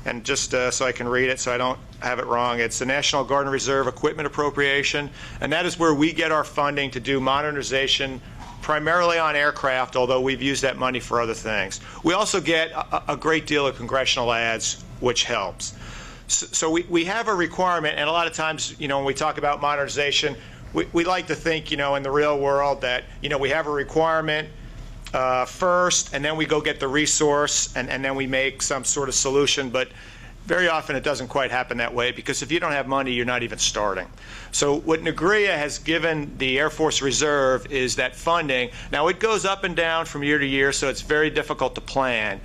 and just so I can read it so I don't have it wrong, it's the National Guard and Reserve Equipment Appropriation, and that is where we get our funding to do modernization primarily on aircraft, although we've used that money for other things. We also get a great deal of congressional ads, which helps. So we have a requirement, and a lot of times, when we talk about modernization, we like to think, in the real world that, we have a requirement first, and then we go get the resource, and then we make some sort of solution. But very often it doesn't quite happen that way, because if you don't have money, you're not even starting. So what NGREA has given the Air Force Reserve is that funding. Now, it goes up and down from year to year, so it's very difficult to plan.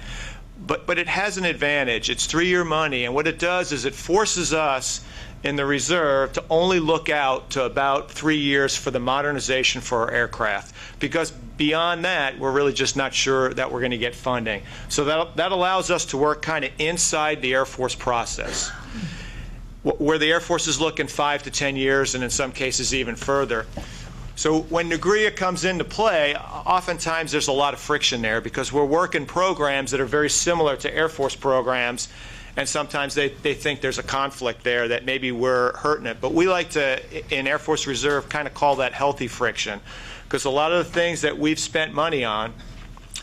But it has an advantage. It's 3-year money, and what it does is it forces us in the reserve to only look out to about 3 years for the modernization for our aircraft, because beyond that, we're really just not sure that we're going to get funding. So that allows us to work kind of inside the Air Force process, where the Air Force is looking 5 to 10 years, and in some cases even further. So when NGREA comes into play, oftentimes there's a lot of friction there, because we're working programs that are very similar to Air Force programs, and sometimes they think there's a conflict there that maybe we're hurting it. But we like to, in Air Force Reserve, kind of call that healthy friction, because a lot of the things that we've spent money on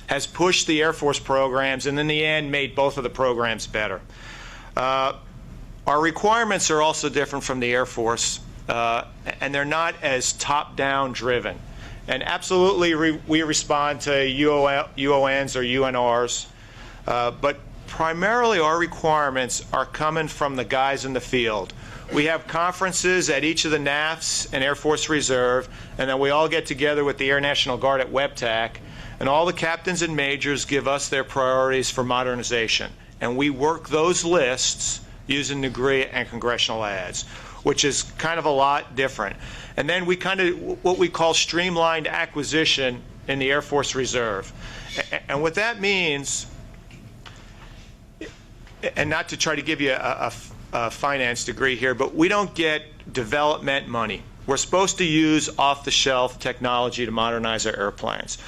has pushed the Air Force programs, and in the end made both of the programs better. Our requirements are also different from the Air Force, and they're not as top-down driven. And absolutely we respond to UONs or UNRs, but primarily our requirements are coming from the guys in the field. We have conferences at each of the NAFs and Air Force Reserve, and then we all get together with the Air National Guard at WEBTAC, and all the captains and majors give us their priorities for modernization. And we work those lists using NGREA and congressional ads, which is kind of a lot different. And then we kind of, what we call streamlined acquisition in the Air Force Reserve. And what that means, and not to try to give you a finance degree here, but we don't get development money. We're supposed to use off-the-shelf technology to modernize our airplanes.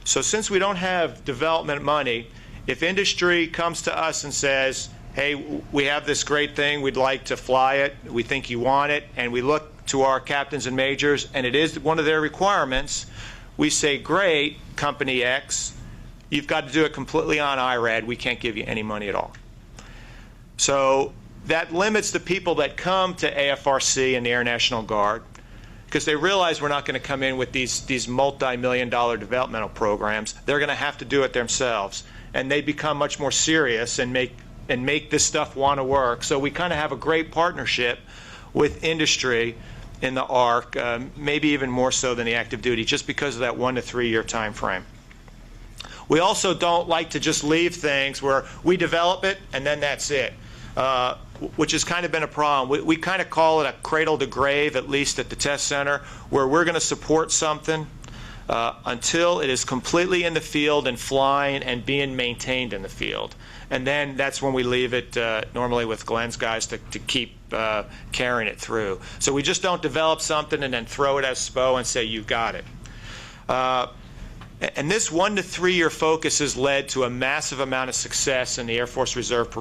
So since we don't have development money, if industry comes to us and says, hey, we have this great thing, we'd like to fly it, we think you want it, and we look to our captains and majors, and it is one of their requirements, we say, great, Company X, you've got to do it completely on IRAD, we can't give you any money at all. So that limits the people that come to AFRC and the Air National Guard, because they realize we're not going to come in with these multi-million-dollar developmental programs. They're going to have to do it themselves, and they become much more serious and make this stuff want to work. So we kind of have a great partnership with industry in the ARC, maybe even more so than the active duty, just because of that 1 to 3 year time frame. We also don't like to just leave things where we develop it and then that's it, which has kind of been a problem. We kind of call it a cradle to grave, at least at the test center, where we're going to support something until it is completely in the field and flying and being maintained in the field. And then that's when we leave it, normally with Glenn's guys, to keep carrying it through. So we just don't develop something and then throw it as SPO and say, you've got it. And this 1 to 3 year focus has led to a massive amount of success in the Air Force Reserve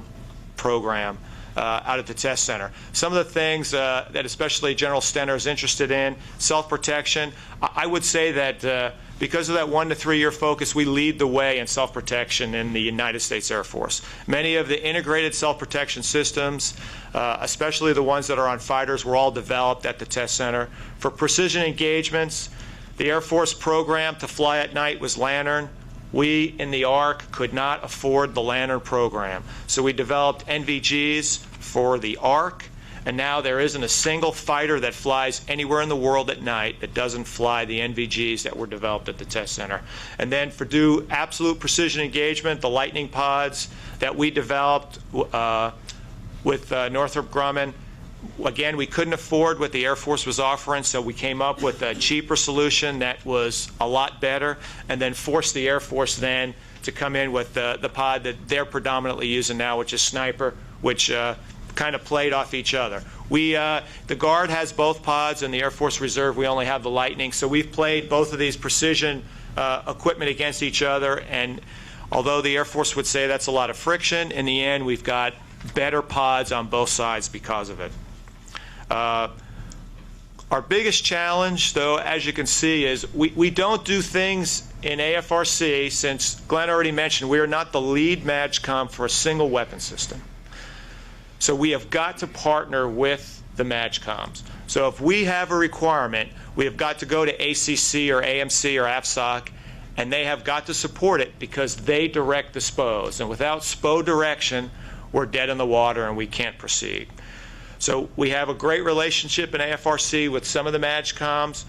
program out at the test center. Some of the things that especially General Stenner is interested in, self-protection, I would say that because of that 1 to 3 year focus, we lead the way in self-protection in the United States Air Force. Many of the integrated self-protection systems, especially the ones that are on fighters, were all developed at the test center. For precision engagements, the Air Force program to fly at night was Lantern. We in the ARC could not afford the Lantern program. So we developed NVGs for the ARC, and now there isn't a single fighter that flies anywhere in the world at night that doesn't fly the NVGs that were developed at the test center. And then for do absolute precision engagement, the Lightning pods that we developed with Northrop Grumman, again, we couldn't afford what the Air Force was offering, so we came up with a cheaper solution that was a lot better, and then forced the Air Force then to come in with the pod that they're predominantly using now, which is Sniper, which kind of played off each other. The Guard has both pods, and the Air Force Reserve, we only have the Lightning, so we've played both of these precision equipment against each other, and although the Air Force would say that's a lot of friction, in the end we've got better pods on both sides because of it. Our biggest challenge, though, as you can see, is we don't do things in AFRC, since Glenn already mentioned we are not the lead MAJCOM for a single weapon system. So we have got to partner with the MAJCOMs. So if we have a requirement, we have got to go to ACC or AMC or AFSOC, and they have got to support it because they direct the SPOs. And without SPO direction, we're dead in the water and we can't proceed. So we have a great relationship in AFRC with some of the MAJCOMs,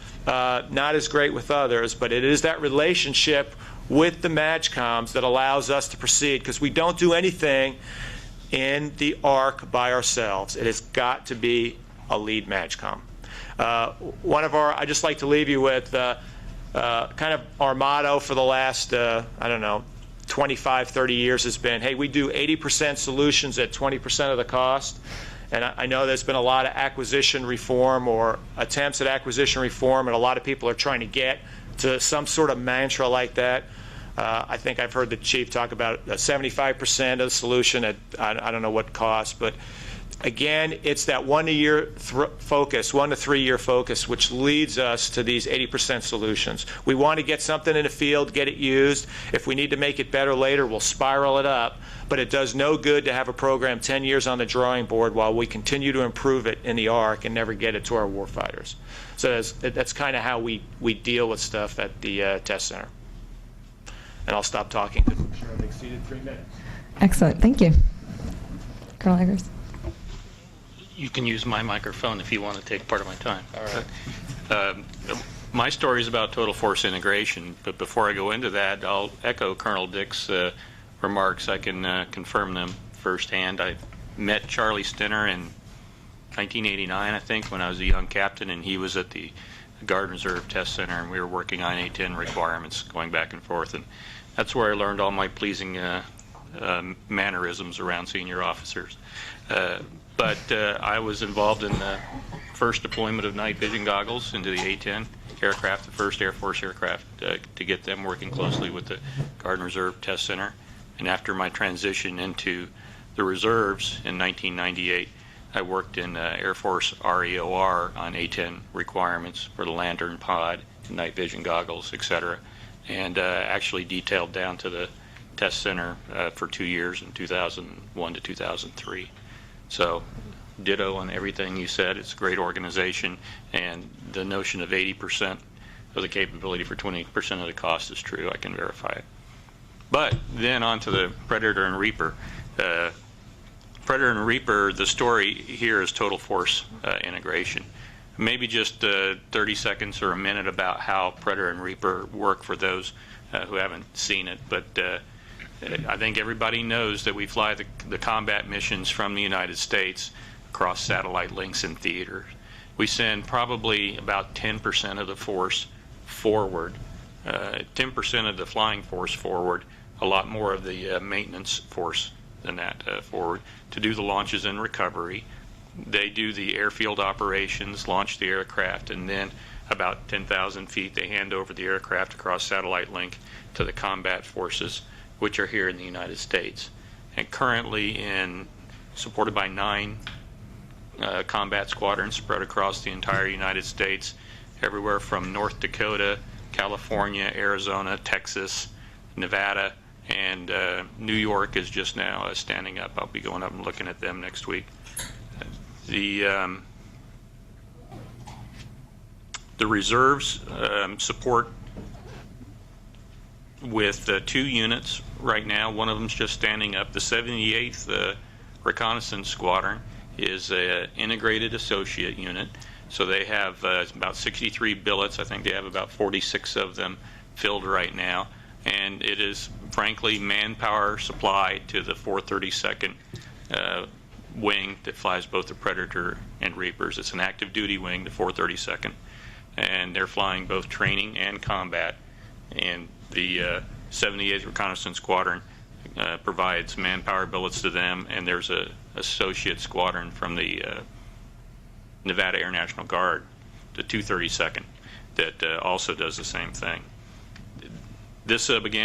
not as great with others, but it is that relationship with the MAJCOMs that allows us to proceed, because we don't do anything in the ARC by ourselves. It has got to be a lead MAJCOM. I just like to leave you with kind of our motto for the last, I don't know, 25, 30 years has been, hey, we do 80% solutions at 20% of the cost. And I know there's been a lot of acquisition reform or attempts at acquisition reform, and a lot of people are trying to get to some sort of mantra like that. I think I've heard the chief talk about 75% of the solution at, I don't know what cost, but again, it's that 1 to 3 year focus, which leads us to these 80% solutions. We want to get something in the field, get it used. If we need to make it better later, we'll spiral it up. But it does no good to have a program 10 years on the drawing board while we continue to improve it in the ARC and never get it to our warfighters. So that's kind of how we deal with stuff at the test center. And I'll stop talking because I'm sure I've exceeded 3 minutes. Excellent. Thank you. Colonel Eggers. You can use my microphone if you want to take part of my time. All right. My story is about total force integration, but before I go into that, I'll echo Colonel Dick's remarks. I can confirm them firsthand. I met Charlie Stinner in 1989, I think, when I was a young captain, and he was at the Guard Reserve Test Center, and we were working on A-10 requirements, going back and forth, and that's where I learned all my pleasing mannerisms around senior officers. But I was involved in the first deployment of night vision goggles into the A-10 aircraft, the first Air Force aircraft, to get them working closely with the Guard and Reserve Test Center. And after my transition into the reserves in 1998, I worked in Air Force REOR on A-10 requirements for the Lantern pod, night vision goggles, etc., and actually detailed down to the Test Center for 2 years in 2001 to 2003. So ditto on everything you said. It's a great organization, and the notion of 80% of the capability for 20% of the cost is true. I can verify it. But then on to the Predator and Reaper. Predator and Reaper, the story here is total force integration. Maybe just 30 seconds or a minute about how Predator and Reaper work for those who haven't seen it. But I think everybody knows that we fly the combat missions from the United States across satellite links and theaters. We send probably about 10% of the force forward, 10% of the flying force forward, a lot more of the maintenance force than that forward, to do the launches and recovery. They do the airfield operations, launch the aircraft, and then about 10,000 feet they hand over the aircraft across satellite link to the combat forces, which are here in the United States. And currently supported by 9 combat squadrons spread across the entire United States, everywhere from North Dakota, California, Arizona, Texas, Nevada, and New York is just now standing up. I'll be going up and looking at them next week. The reserves support with 2 units right now. One of them's just standing up. The 78th Reconnaissance Squadron is an integrated associate unit. So they have about 63 billets. I think they have about 46 of them filled right now. And it is, frankly, manpower supply to the 432nd wing that flies both the Predator and Reapers. It's an active duty wing, the 432nd. And they're flying both training and combat. And the 78th Reconnaissance Squadron provides manpower billets to them, and there's a associate squadron from the Nevada Air National Guard, the 232nd, that also does the same thing. This began